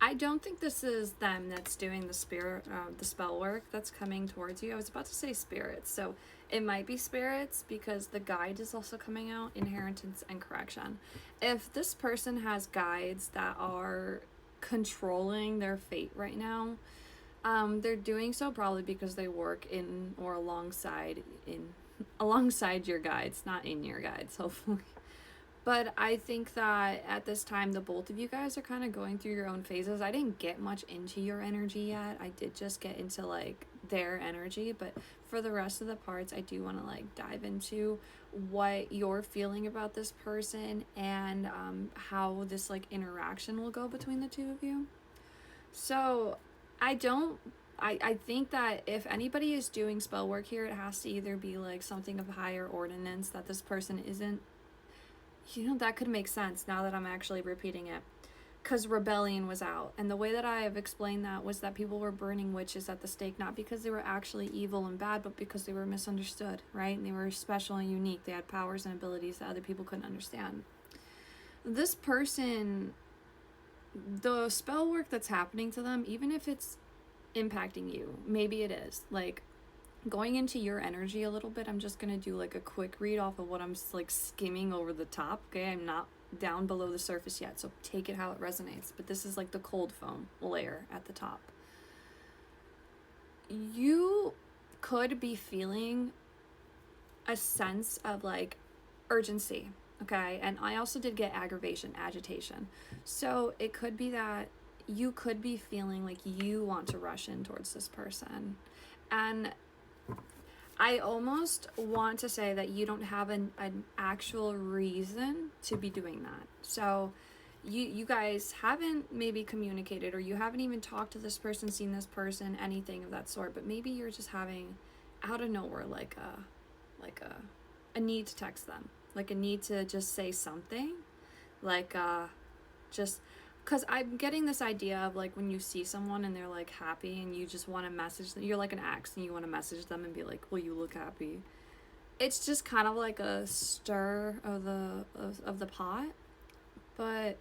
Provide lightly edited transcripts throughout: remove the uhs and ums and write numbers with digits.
I don't think this is them that's doing the spell work that's coming towards you. I was about to say spirits, so it might be spirits because the guide is also coming out, inheritance and correction. If this person has guides that are controlling their fate right now, they're doing so probably because they work in or alongside your guides, not in your guides, hopefully. But I think that at this time, the both of you guys are kind of going through your own phases. I didn't get much into your energy yet. I did just get into like their energy. But for the rest of the parts, I do want to like dive into what you're feeling about this person and how this like interaction will go between the two of you. So I think that if anybody is doing spell work here, it has to either be like something of higher ordinance that this person isn't. That could make sense now that I'm actually repeating it. Because rebellion was out. And the way that I have explained that was that people were burning witches at the stake, not because they were actually evil and bad, but because they were misunderstood, right? And they were special and unique. They had powers and abilities that other people couldn't understand. This person, the spell work that's happening to them, even if it's impacting you, maybe it is. Like, going into your energy a little bit, I'm just going to do like a quick read off of what I'm like skimming over the top, okay? I'm not down below the surface yet, so take it how it resonates. But this is like the cold foam layer at the top. You could be feeling a sense of like urgency, okay? And I also did get aggravation, agitation. So it could be that you could be feeling like you want to rush in towards this person. And I almost want to say that you don't have an actual reason to be doing that. So you guys haven't maybe communicated, or you haven't even talked to this person, seen this person, anything of that sort, but maybe you're just having out of nowhere like a need to text them, like a need to just say something, like just because I'm getting this idea of like when you see someone and they're like happy and you just want to message them, you're like an ex and you want to message them and be like, well, you look happy. It's just kind of like a stir of the pot. But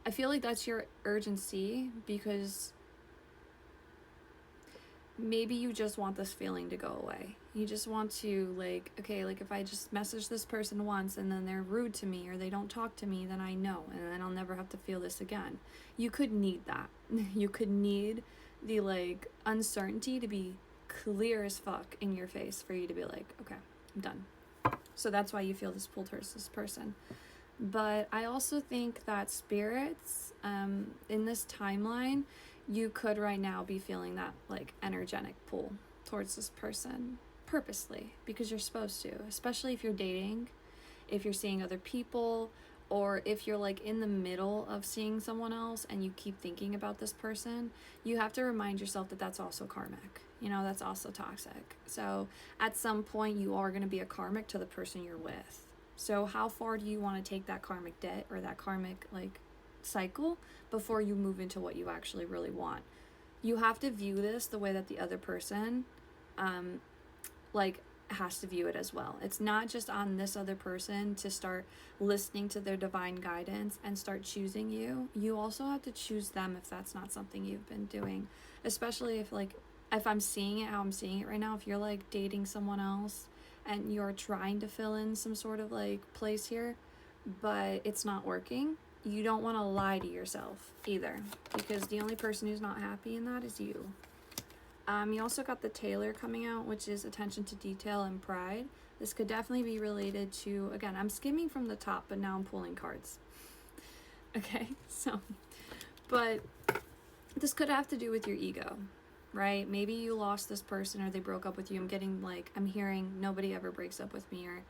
I feel like that's your urgency because maybe you just want this feeling to go away. You just want to like, okay, like if I just message this person once and then they're rude to me or they don't talk to me, then I know, and then I'll never have to feel this again. You could need that. You could need the like uncertainty to be clear as fuck in your face for you to be like, okay, I'm done. So that's why you feel this pull towards this person. But I also think that spirits, in this timeline, you could right now be feeling that like energetic pull towards this person purposely because you're supposed to, especially if you're dating, if you're seeing other people, or if you're like in the middle of seeing someone else and you keep thinking about this person. You have to remind yourself that that's also karmic, that's also toxic. So at some point you are going to be a karmic to the person you're with. So how far do you want to take that karmic debt or that karmic like cycle before you move into what you actually really want? You have to view this the way that the other person like has to view it as well. It's not just on this other person to start listening to their divine guidance and start choosing you. You also have to choose them if that's not something you've been doing, especially if I'm seeing it how I'm seeing it right now. If you're like dating someone else and you're trying to fill in some sort of like place here, but it's not working, you don't want to lie to yourself either, because the only person who's not happy in that is you. You also got the Tailor coming out, which is attention to detail and pride. This could definitely be related to, again, I'm skimming from the top, but now I'm pulling cards. Okay, so, but this could have to do with your ego, right? Maybe you lost this person or they broke up with you. I'm hearing nobody ever breaks up with me, or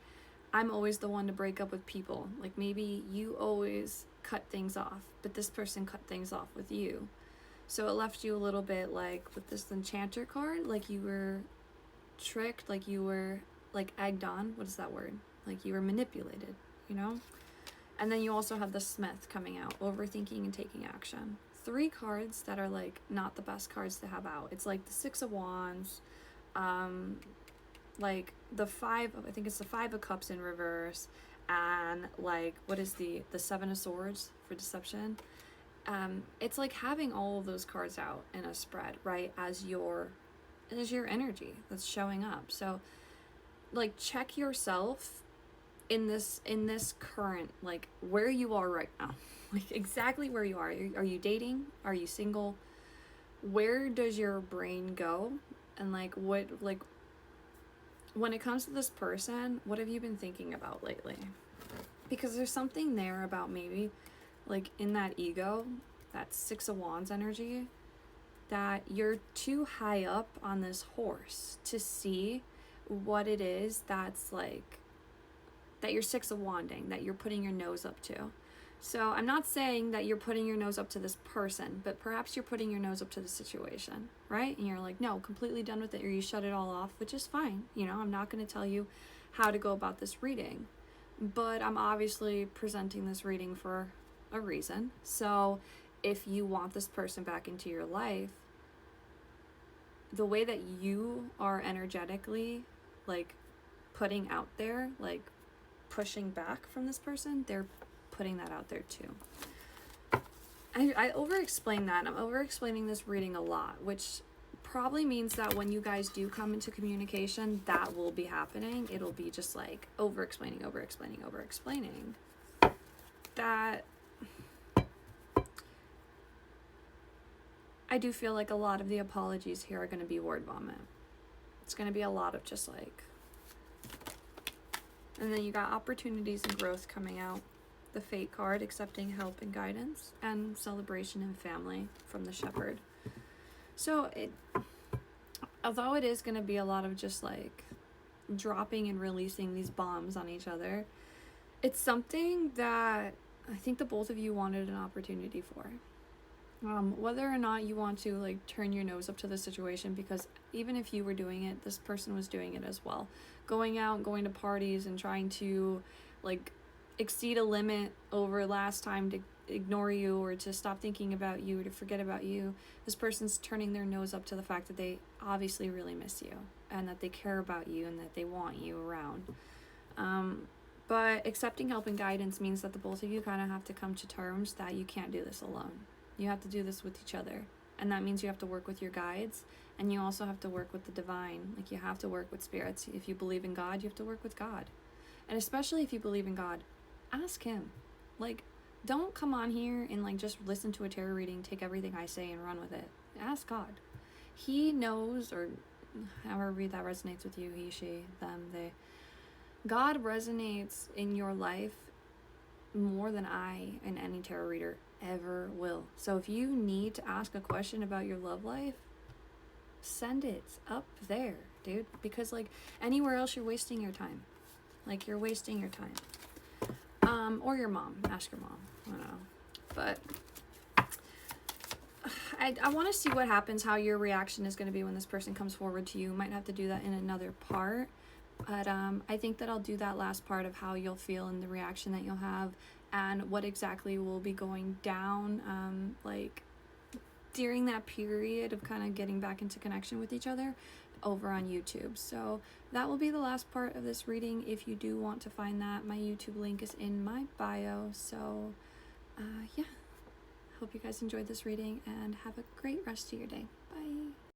I'm always the one to break up with people. Like maybe you always cut things off, but this person cut things off with you. So it left you a little bit like with this enchanter card, like you were tricked, like you were like egged on. What is that word? Like you were manipulated, And then you also have the Smith coming out, overthinking and taking action. 3 cards that are like not the best cards to have out. It's like the 6 of Wands, like the 5 of Cups in reverse, and like what is the 7 of Swords for deception. it's like having all of those cards out in a spread, right, as your energy that's showing up. So like check yourself in this current, like where you are right now, like exactly where you are. Are you dating? Are you single? Where does your brain go? And like what, like when it comes to this person, what have you been thinking about lately? Because there's something there about maybe like in that ego, that Six of Wands energy, that you're too high up on this horse to see what it is that's like, that you're Six of Wanding, that you're putting your nose up to. So I'm not saying that you're putting your nose up to this person, but perhaps you're putting your nose up to the situation, right? And you're like, no, completely done with it, or you shut it all off, which is fine. You know, I'm not going to tell you how to go about this reading, but I'm obviously presenting this reading for a reason. So if you want this person back into your life, the way that you are energetically like putting out there, like pushing back from this person, they're putting that out there too. I over-explain that. I'm over-explaining this reading a lot, which probably means that when you guys do come into communication, that will be happening. It'll be just like over-explaining. That I do feel like a lot of the apologies here are going to be word vomit. It's going to be a lot of just like, and then you got opportunities and growth coming out. The Fate card, accepting help and guidance, and celebration and family from the Shepherd. So although it is going to be a lot of just like dropping and releasing these bombs on each other, it's something that I think the both of you wanted an opportunity for. Whether or not you want to like turn your nose up to the situation, because even if you were doing it, this person was doing it as well. Going out, going to parties, and trying to like exceed a limit over last time to ignore you, or to stop thinking about you, or to forget about you. This person's turning their nose up to the fact that they obviously really miss you, and that they care about you, and that they want you around. But accepting help and guidance means that the both of you kind of have to come to terms that you can't do this alone. You have to do this with each other. And that means you have to work with your guides, and you also have to work with the divine. Like, you have to work with spirits. If you believe in God, you have to work with God. And especially if you believe in God, ask him. Like, don't come on here and like just listen to a tarot reading, take everything I say and run with it. Ask God. He knows, or however that resonates with you, he, she, them, they. God resonates in your life more than I and any tarot reader ever will. So if you need to ask a question about your love life, send it up there, dude. Because like anywhere else, you're wasting your time. Like, you're wasting your time. Or your mom. Ask your mom. I don't know. But I want to see what happens, how your reaction is going to be when this person comes forward to you. Might have to do that in another part. But I think that I'll do that last part of how you'll feel and the reaction that you'll have, and what exactly will be going down like during that period of kind of getting back into connection with each other over on YouTube. So that will be the last part of this reading. If you do want to find that, my YouTube link is in my bio. So yeah, hope you guys enjoyed this reading, and have a great rest of your day.